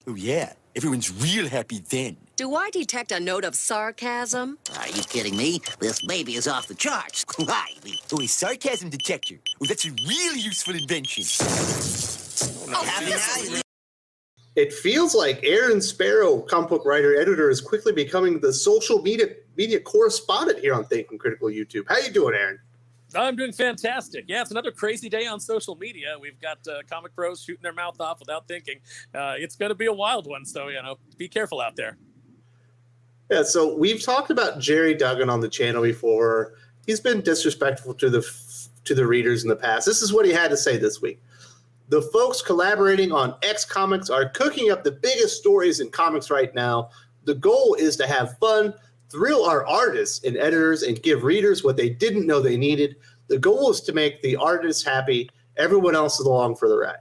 Oh, yeah. Everyone's real happy then. Do I detect a note of sarcasm? Are you kidding me? This baby is off the charts. Why? Oh, a sarcasm detector. Oh, that's a really useful invention. It feels like Aaron Sparrow, comic book writer, editor, is quickly becoming the social media correspondent here on Thinking Critical YouTube. How you doing, Aaron? I'm doing fantastic. Yeah, it's another crazy day on social media. We've got comic pros shooting their mouth off without thinking. It's going to be a wild one, so, be careful out there. Yeah, so we've talked about Gerry Duggan on the channel before. He's been disrespectful to the readers in the past. This is what he had to say this week. The folks collaborating on X Comics are cooking up the biggest stories in comics right now. The goal is to have fun, thrill our artists and editors, and give readers what they didn't know they needed. The goal is to make the artists happy. Everyone else is along for the ride.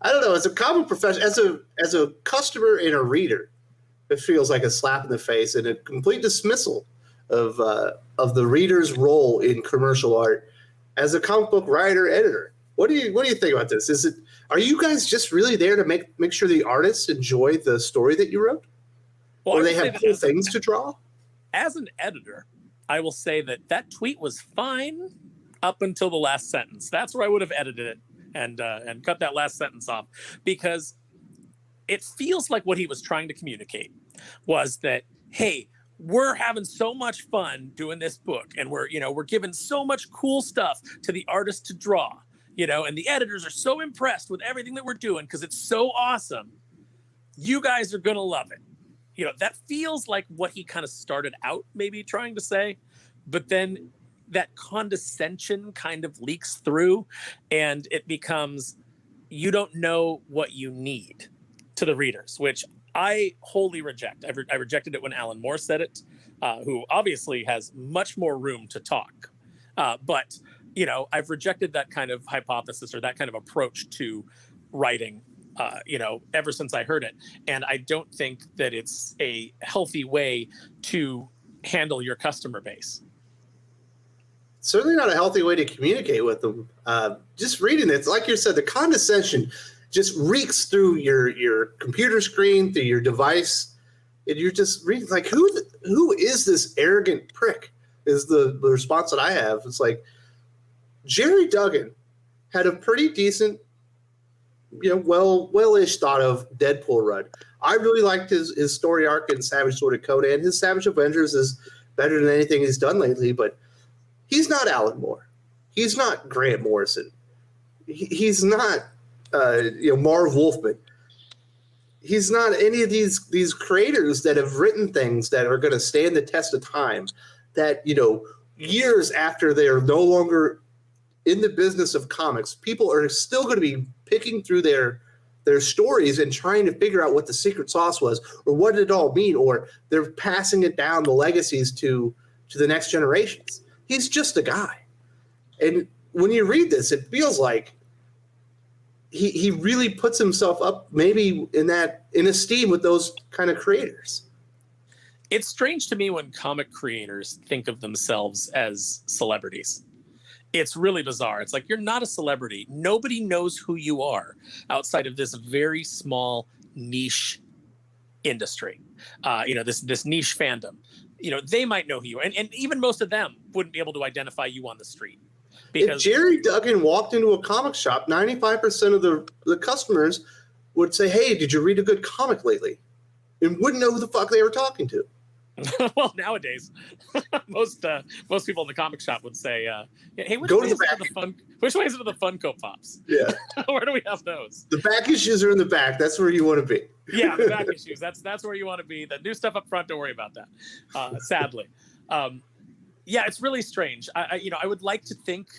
I don't know. As a comic professional, as a customer and a reader, it feels like a slap in the face and a complete dismissal of the reader's role in commercial art. As a comic book writer, editor, what do you think about this? Are you guys just really there to make sure the artists enjoy the story that you wrote? Well, or they have cool things to draw? As an editor, I will say that tweet was fine up until the last sentence. That's where I would have edited it and cut that last sentence off, because it feels like what he was trying to communicate was that, hey, we're having so much fun doing this book, and we're giving so much cool stuff to the artists to draw, and the editors are so impressed with everything that we're doing because it's so awesome. You guys are going to love it. That feels like what he kind of started out maybe trying to say, but then that condescension kind of leaks through, and it becomes, you don't know what you need to the readers, which I wholly reject. I rejected it when Alan Moore said it, who obviously has much more room to talk. But, I've rejected that kind of hypothesis or that kind of approach to writing, ever since I heard it. And I don't think that it's a healthy way to handle your customer base. Certainly not a healthy way to communicate with them. Just reading it, like you said, the condescension just reeks through your computer screen, through your device, and you're just reading like, who is this arrogant prick? Is the response that I have. It's like, Gerry Duggan had a pretty decent, well-ish thought of Deadpool run. I really liked his story arc in Savage Sword and Conan. His Savage Avengers is better than anything he's done lately, but he's not Alan Moore. He's not Grant Morrison. He's not Marv Wolfman. He's not any of these creators that have written things that are going to stand the test of time, that, years after they're no longer in the business of comics, people are still going to be picking through their stories and trying to figure out what the secret sauce was, or what did it all mean, or they're passing it down, the legacies to the next generations. He's just a guy. And when you read this, it feels like he really puts himself up maybe in esteem with those kind of creators. It's strange to me when comic creators think of themselves as celebrities. It's really bizarre. It's like, you're not a celebrity. Nobody knows who you are outside of this very small niche industry. This niche fandom. They might know who you are. And even most of them wouldn't be able to identify you on the street. Because if Gerry Duggan walked into a comic shop, 95% of the customers would say, "Hey, did you read a good comic lately?" And wouldn't know who the fuck they were talking to. Well, nowadays, most people in the comic shop would say, "Hey, which Go way to is the it back. to the fun? Which way is it to the Funko Pops? Yeah, Where do we have those? The back issues are in the back. That's where you want to be." Yeah, the back issues. That's where you want to be. The new stuff up front, don't worry about that. Sadly, yeah, it's really strange. I would like to think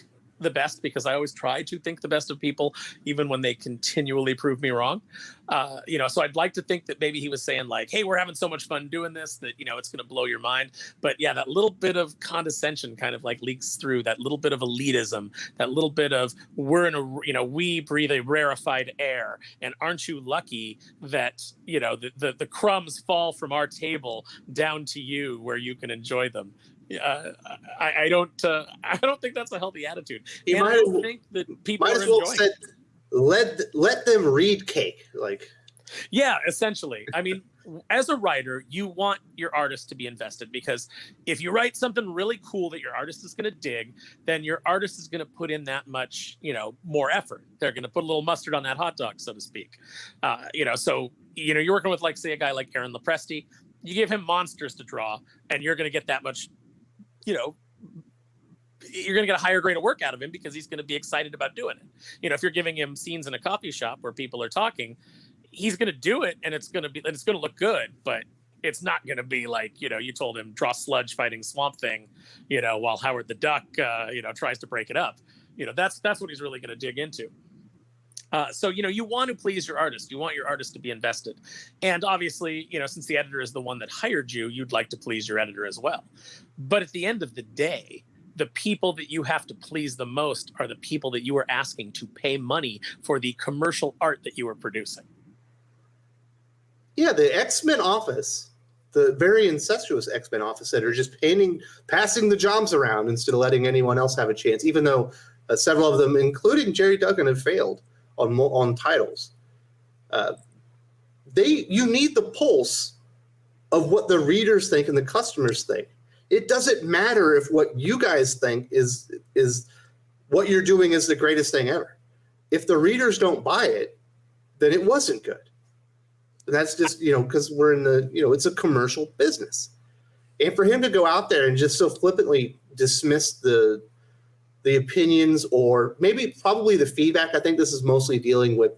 the best, because I always try to think the best of people, even when they continually prove me wrong. So I'd like to think that maybe he was saying like, hey, we're having so much fun doing this that, it's going to blow your mind. But yeah, that little bit of condescension kind of like leaks through, that little bit of elitism, that little bit of we breathe a rarefied air. And aren't you lucky that, the crumbs fall from our table down to you where you can enjoy them. I don't think that's a healthy attitude. You and might I don't think that people might are as well enjoying said, let them read cake. Like, Yeah, essentially. I mean, as a writer, you want your artist to be invested, because if you write something really cool that your artist is going to dig, then your artist is going to put in that much, more effort. They're going to put a little mustard on that hot dog, so to speak. So, you're working with, like, say, a guy like Aaron Lopresti. You give him monsters to draw, and you're going to get that much, you're going to get a higher grade of work out of him, because he's going to be excited about doing it. If you're giving him scenes in a coffee shop where people are talking, he's going to do it, and it's going to look good, but it's not going to be like, you told him draw Sludge fighting Swamp Thing, while Howard the Duck, tries to break it up. That's what he's really going to dig into. So, you want to please your artist. You want your artist to be invested. And obviously, since the editor is the one that hired you, you'd like to please your editor as well. But at the end of the day, the people that you have to please the most are the people that you are asking to pay money for the commercial art that you are producing. Yeah, the X-Men office, the very incestuous X-Men office that are just passing the jobs around instead of letting anyone else have a chance, even though several of them, including Gerry Duggan, have failed on titles. You need the pulse of what the readers think and the customers think. It doesn't matter if what you guys think is what you're doing is the greatest thing ever. If the readers don't buy it, then it wasn't good. And that's just, because we're in it's a commercial business. And for him to go out there and just so flippantly dismiss the opinions, or probably the feedback, I think this is mostly dealing with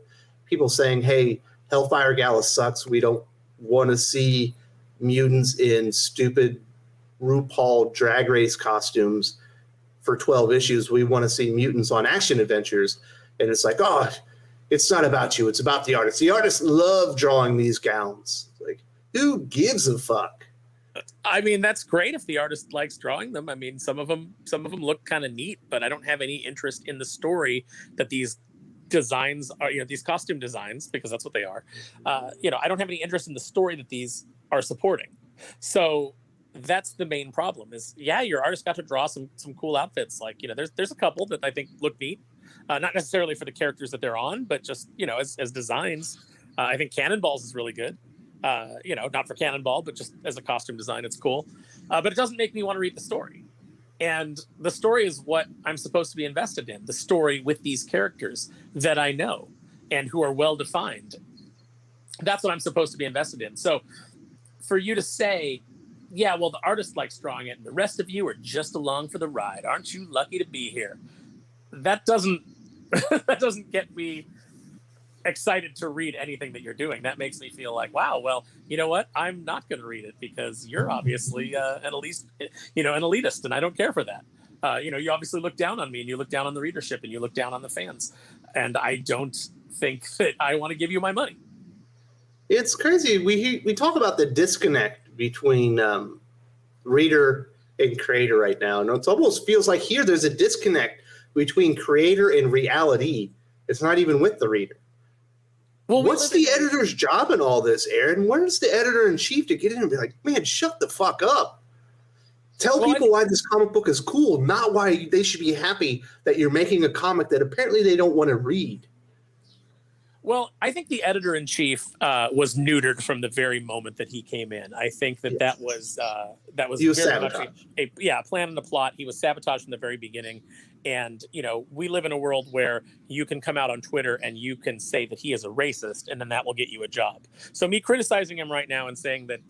people saying, hey, Hellfire Gala sucks. We don't want to see mutants in stupid RuPaul Drag Race costumes for 12 issues. We want to see mutants on action adventures. And it's like, oh, it's not about you. It's about the artists. The artists love drawing these gowns. Like, who gives a fuck? I mean, that's great if the artist likes drawing them. I mean, some of them look kind of neat, but I don't have any interest in the story that these designs are, these costume designs, because that's what they are. I don't have any interest in the story that these are supporting. So that's the main problem is, your artist got to draw some cool outfits. Like, there's a couple that I think look neat. Not necessarily for the characters that they're on, but just, as designs. I think Cannonballs is really good. Not for Cannonball, but just as a costume design, it's cool. But it doesn't make me want to read the story. And the story is what I'm supposed to be invested in. The story with these characters that I know and who are well defined. That's what I'm supposed to be invested in. So for you to say, the artist likes drawing it and the rest of you are just along for the ride. Aren't you lucky to be here? That doesn't get me excited to read anything that you're doing. That makes me feel like, wow, well, you know what? I'm not going to read it because you're obviously an elitist, and I don't care for that. You obviously look down on me, and you look down on the readership, and you look down on the fans, and I don't think that I want to give you my money. It's crazy. We talk about the disconnect between reader and creator right now, and it almost feels like here there's a disconnect between creator and reality. It's not even with the reader. Well, what's the editor's job in all this, Aaron? Where's the editor-in-chief to get in and be like, man, shut the fuck up. Tell people why this comic book is cool, not why they should be happy that you're making a comic that apparently they don't want to read. Well, I think the editor-in-chief was neutered from the very moment that he came in. I think that was very much a plan and a plot. He was sabotaged from the very beginning. And, we live in a world where you can come out on Twitter and you can say that he is a racist, and then that will get you a job. So me criticizing him right now and saying that,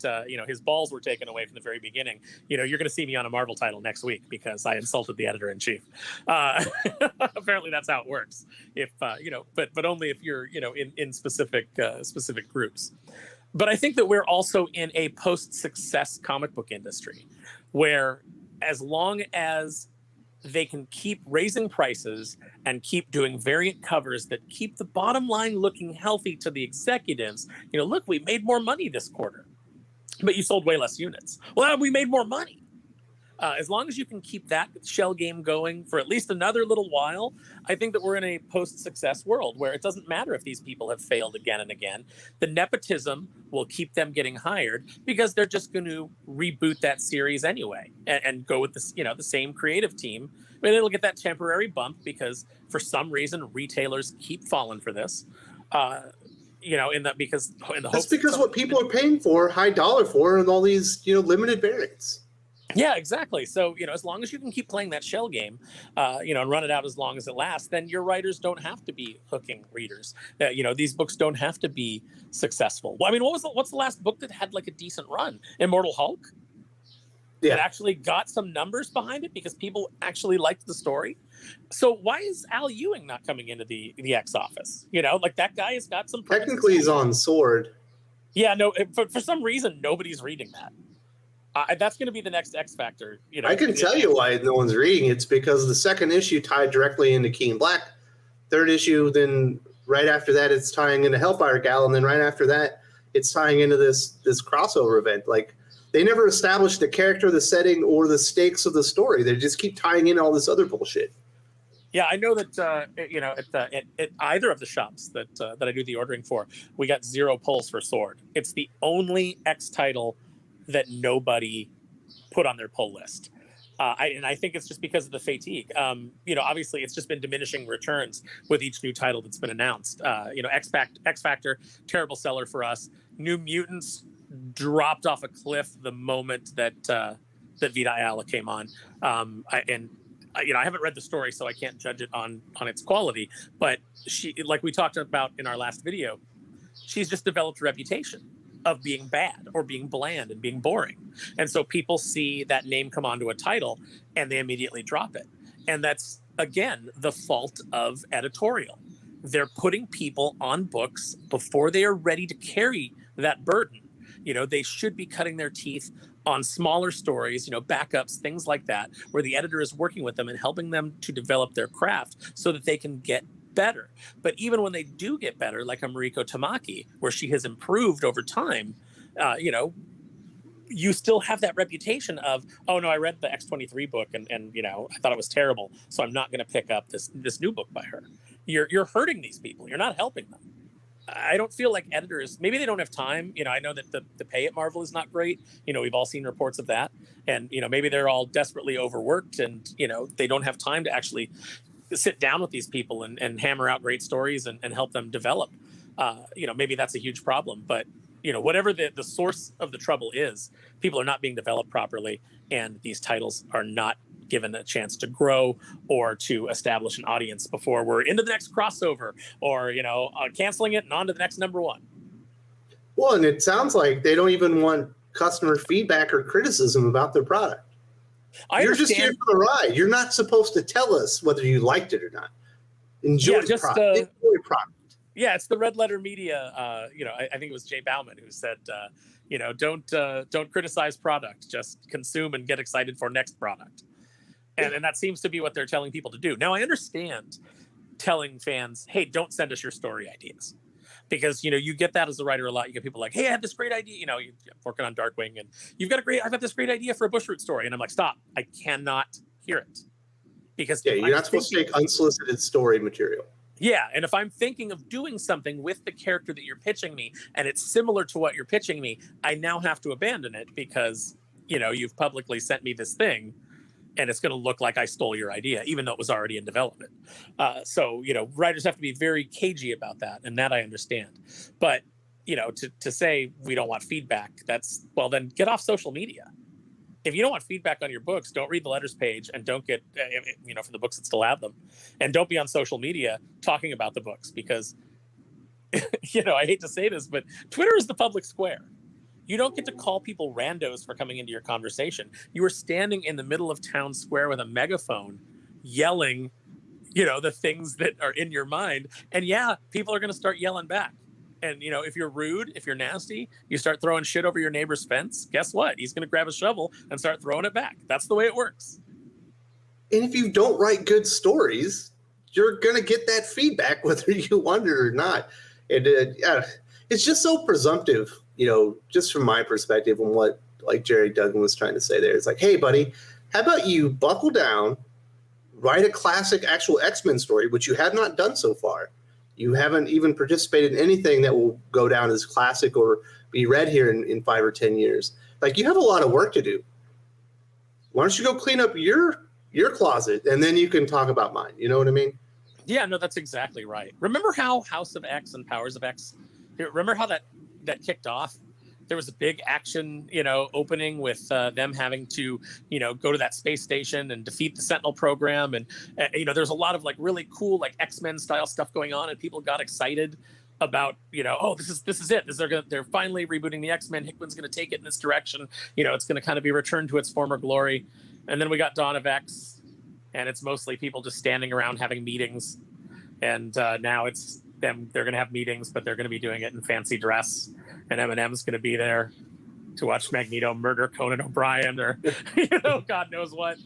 his balls were taken away from the very beginning, you're going to see me on a Marvel title next week because I insulted the editor-in-chief. Apparently that's how it works. If, but only if you're, in specific groups. But I think that we're also in a post-success comic book industry where as long as they can keep raising prices and keep doing variant covers that keep the bottom line looking healthy to the executives. Look, we made more money this quarter, but you sold way less units. Well, we made more money. As long as you can keep that shell game going for at least another little while, I think that we're in a post-success world where it doesn't matter if these people have failed again and again. The nepotism will keep them getting hired because they're just going to reboot that series anyway and go with this, the same creative team. But it'll get that temporary bump because for some reason retailers keep falling for this. because in the That's hopes because what people are paying for, high dollar for, and all these, limited variants. Yeah, exactly. So, as long as you can keep playing that shell game, and run it out as long as it lasts, then your writers don't have to be hooking readers. These books don't have to be successful. Well, I mean, what's the last book that had like a decent run? Immortal Hulk? Yeah. That actually got some numbers behind it because people actually liked the story. So why is Al Ewing not coming into the X office? That guy has got some. Technically, he's on Sword. Yeah, no, for some reason, nobody's reading that. That's going to be the next X Factor. I can tell you why no one's reading. It's because the second issue tied directly into King Black. Third issue, then right after that, it's tying into Hellfire Gal, and then right after that, it's tying into this crossover event. Like, they never established the character, the setting, or the stakes of the story. They just keep tying in all this other bullshit. Yeah, I know that at either of the shops that I do the ordering for, we got 0 pulls for Sword. It's the only X title that nobody put on their pull list. I think it's just because of the fatigue. Obviously it's just been diminishing returns with each new title that's been announced. X Factor, terrible seller for us. New Mutants dropped off a cliff the moment that Vita Ayala came on. I haven't read the story, so I can't judge it on its quality, but she, like we talked about in our last video, she's just developed a reputation of being bad or being bland and being boring. And so people see that name come onto a title and they immediately drop it. And that's, again, the fault of editorial. They're putting people on books before they are ready to carry that burden. They should be cutting their teeth on smaller stories, backups, things like that, where the editor is working with them and helping them to develop their craft so that they can get better. But even when they do get better, like a Mariko Tamaki, where she has improved over time, you still have that reputation of, oh no, I read the X-23 book and I thought it was terrible, so I'm not going to pick up this new book by her. You're hurting these people. You're not helping them. I don't feel like editors, maybe they don't have time. I know that the pay at Marvel is not great. We've all seen reports of that. And, maybe they're all desperately overworked and, they don't have time to actually sit down with these people and hammer out great stories and help them develop. Maybe that's a huge problem. But, whatever the source of the trouble is, people are not being developed properly. And these titles are not given a chance to grow or to establish an audience before we're into the next crossover or, canceling it and on to the next number one. Well, and it sounds like they don't even want customer feedback or criticism about their product. You're just here for the ride. You're not supposed to tell us whether you liked it or not. Enjoy the product. Enjoy product. Yeah, it's the Red Letter Media. I think it was Jay Bauman who said, don't criticize product. Just consume and get excited for next product. And that seems to be what they're telling people to do. Now, I understand telling fans, hey, don't send us your story ideas. Because, you get that as a writer a lot. You get people like, hey, I have this great idea. You're working on Darkwing and I've got this great idea for a Bushroot story. And I'm like, stop, I cannot hear it. Because you're not supposed to take unsolicited story material. Yeah, and if I'm thinking of doing something with the character that you're pitching me, and it's similar to what you're pitching me, I now have to abandon it because, you've publicly sent me this thing, and it's going to look like I stole your idea, even though it was already in development. So, writers have to be very cagey about that, and that I understand. But, to say we don't want feedback, then get off social media. If you don't want feedback on your books, don't read the letters page and don't get, for the books that still have them. And don't be on social media talking about the books because, I hate to say this, but Twitter is the public square. You don't get to call people randos for coming into your conversation. You are standing in the middle of town square with a megaphone yelling, the things that are in your mind. And yeah, people are going to start yelling back. And, if you're rude, if you're nasty, you start throwing shit over your neighbor's fence, guess what? He's going to grab a shovel and start throwing it back. That's the way it works. And if you don't write good stories, you're going to get that feedback whether you want it or not. And it's just so presumptive, just from my perspective and what like Gerry Duggan was trying to say there. It's like, hey, buddy, how about you buckle down, write a classic actual X-Men story, which you have not done so far. You haven't even participated in anything that will go down as classic or be read here in 5 or 10 years. Like, you have a lot of work to do. Why don't you go clean up your closet and then you can talk about mine? You know what I mean? Yeah, no, that's exactly right. Remember how House of X and Powers of X Remember how that kicked off? There was a big action, opening with them having to, go to that space station and defeat the Sentinel program. And, there's a lot of like really cool, like X-Men style stuff going on. And people got excited about, oh, this is it. They're finally rebooting the X-Men. Hickman's going to take it in this direction. It's going to kind of be returned to its former glory. And then we got Dawn of X, and it's mostly people just standing around having meetings. And now it's them. They're going to have meetings, but they're going to be doing it in fancy dress. And Eminem's going to be there to watch Magneto murder Conan O'Brien, or God knows what.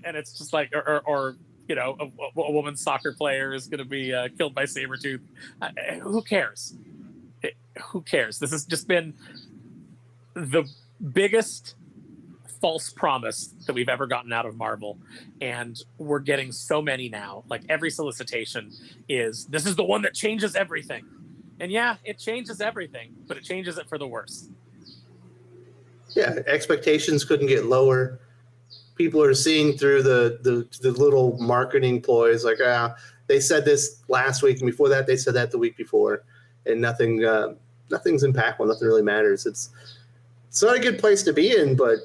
And it's just like, or a woman's soccer player is going to be killed by Sabretooth. Who cares? Who cares? This has just been the biggest false promise that we've ever gotten out of Marvel, and we're getting so many now. Like every solicitation is, this is the one that changes everything. And yeah, it changes everything, but it changes it for the worse. Yeah, expectations couldn't get lower. People are seeing through the little marketing ploys, like, they said this last week, and before that they said that the week before, and nothing's impactful. Nothing really matters. It's not a good place to be in, but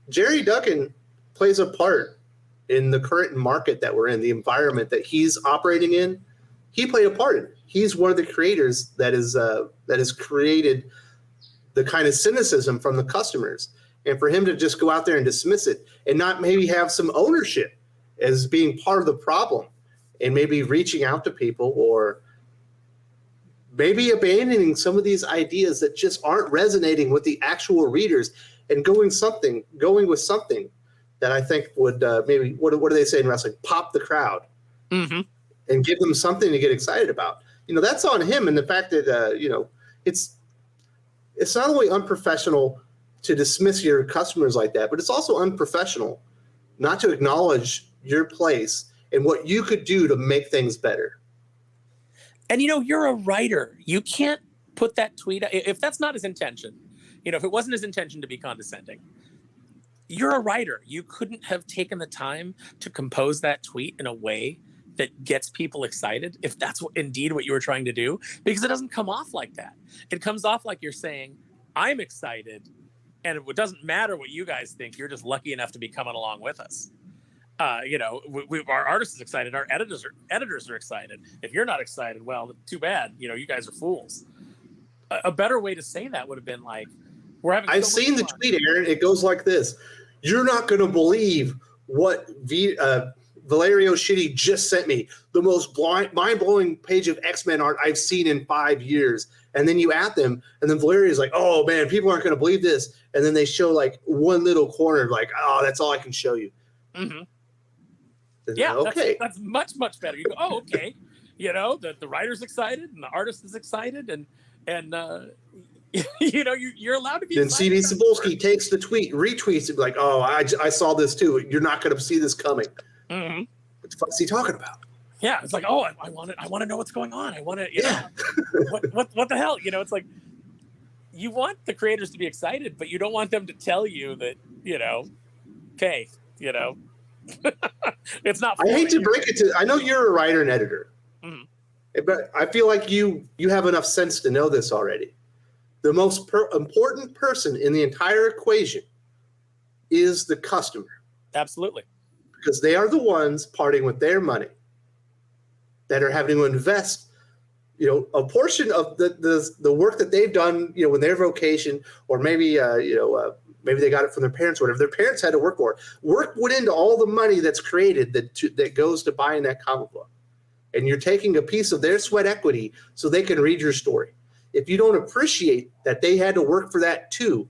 Gerry Duggan plays a part in the current market that we're in, the environment that he's operating in. He played a part in it. He's one of the creators that has created the kind of cynicism from the customers. And for him to just go out there and dismiss it and not maybe have some ownership as being part of the problem, and maybe reaching out to people, or maybe abandoning some of these ideas that just aren't resonating with the actual readers, and going with something that I think would maybe, what do they say in wrestling? Pop the crowd. Mm-hmm. And give them something to get excited about. That's on him. And the fact that, it's not only unprofessional to dismiss your customers like that, but it's also unprofessional not to acknowledge your place and what you could do to make things better. And, you're a writer. You can't put that tweet, if that's not his intention, if it wasn't his intention to be condescending, you're a writer. You couldn't have taken the time to compose that tweet in a way that gets people excited, if that's indeed what you were trying to do, because it doesn't come off like that. It comes off like you're saying, I'm excited, and it doesn't matter what you guys think. You're just lucky enough to be coming along with us. Our artist is excited. Our editors are excited. If you're not excited, well, too bad. You guys are fools. A better way to say that would have been like, we're having. I've seen the tweet, Aaron. It goes like this: you're not going to believe what Valerio Shitty just sent me, the most mind-blowing page of X-Men art I've seen in 5 years. And then you at them, and then Valerio's like, oh, man, people aren't going to believe this. And then they show, like, one little corner, like, oh, that's all I can show you. Mm-hmm. Yeah, okay. That's much, much better. You go, oh, okay. The writer's excited, and the artist is excited, and you're allowed to be then excited. CD Cebulski takes the tweet, retweets it, like, oh, I saw this too. You're not going to see this coming. Mm-hmm. What the fuck is he talking about? Yeah, it's like, oh, I want to know what's going on. I want to, what the hell? It's like, you want the creators to be excited, but you don't want them to tell you that, okay, it's not. I hate to break it to. I know you're a writer and editor, but I feel like you have enough sense to know this already. The most important person in the entire equation is the customer. Absolutely. Because they are the ones parting with their money, that are having to invest, a portion of the work that they've done, in their vocation, or maybe, maybe they got it from their parents, or whatever. Their parents had to work for it. Work went into all the money that's created that goes to buying that comic book. And you're taking a piece of their sweat equity so they can read your story. If you don't appreciate that they had to work for that too,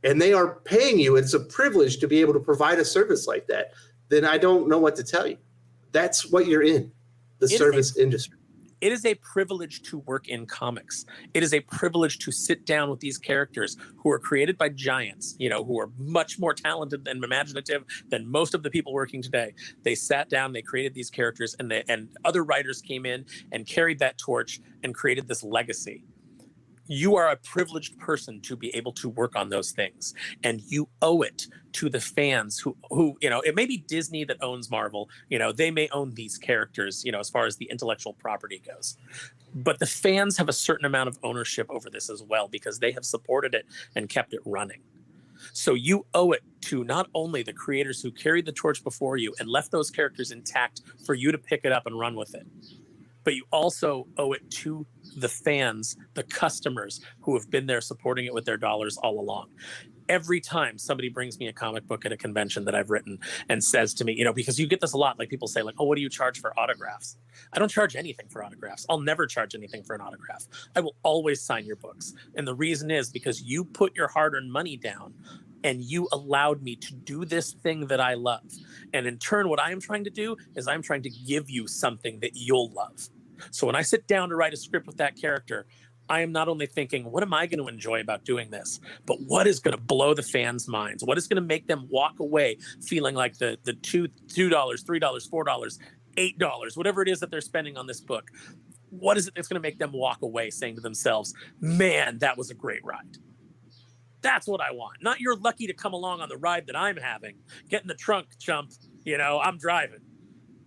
and they are paying you, it's a privilege to be able to provide a service like that, then I don't know what to tell you. That's what you're in, the service industry. It is a privilege to work in comics. It is a privilege to sit down with these characters who are created by giants, who are much more talented and imaginative than most of the people working today. They sat down, they created these characters, and other writers came in and carried that torch and created this legacy. you are a privileged person to be able to work on those things, and you owe it to the fans who it may be Disney that owns Marvel, they may own these characters, as far as the intellectual property goes, but the fans have a certain amount of ownership over this as well, because they have supported it and kept it running. So you owe it to not only the creators who carried the torch before you and left those characters intact for you to pick it up and run with it, but you also owe it to the fans, the customers who have been there supporting it with their dollars all along. Every time somebody brings me a comic book at a convention that I've written and says to me, because you get this a lot, like people say, like, oh, what do you charge for autographs? I don't charge anything for autographs. I'll never charge anything for an autograph. I will always sign your books. And the reason is because you put your hard-earned money down and you allowed me to do this thing that I love. And in turn, what I am trying to do is I'm trying to give you something that you'll love. So when I sit down to write a script with that character, I am not only thinking, what am I going to enjoy about doing this, but what is going to blow the fans' minds? What is going to make them walk away feeling like the $2, $3, $4, $8, whatever it is that they're spending on this book? What is it that's going to make them walk away saying to themselves, man, that was a great ride? That's what I want. Not you're lucky to come along on the ride that I'm having. Get in the trunk, chump. I'm driving.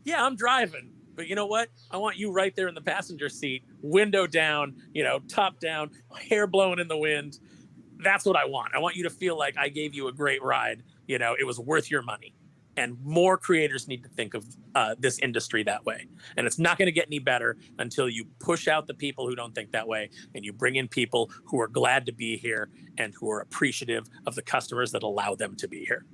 Yeah, I'm driving. But you know what? I want you right there in the passenger seat, window down, top down, hair blowing in the wind. That's what I want. I want you to feel like I gave you a great ride. It was worth your money. And more creators need to think of this industry that way. And it's not going to get any better until you push out the people who don't think that way, and you bring in people who are glad to be here and who are appreciative of the customers that allow them to be here.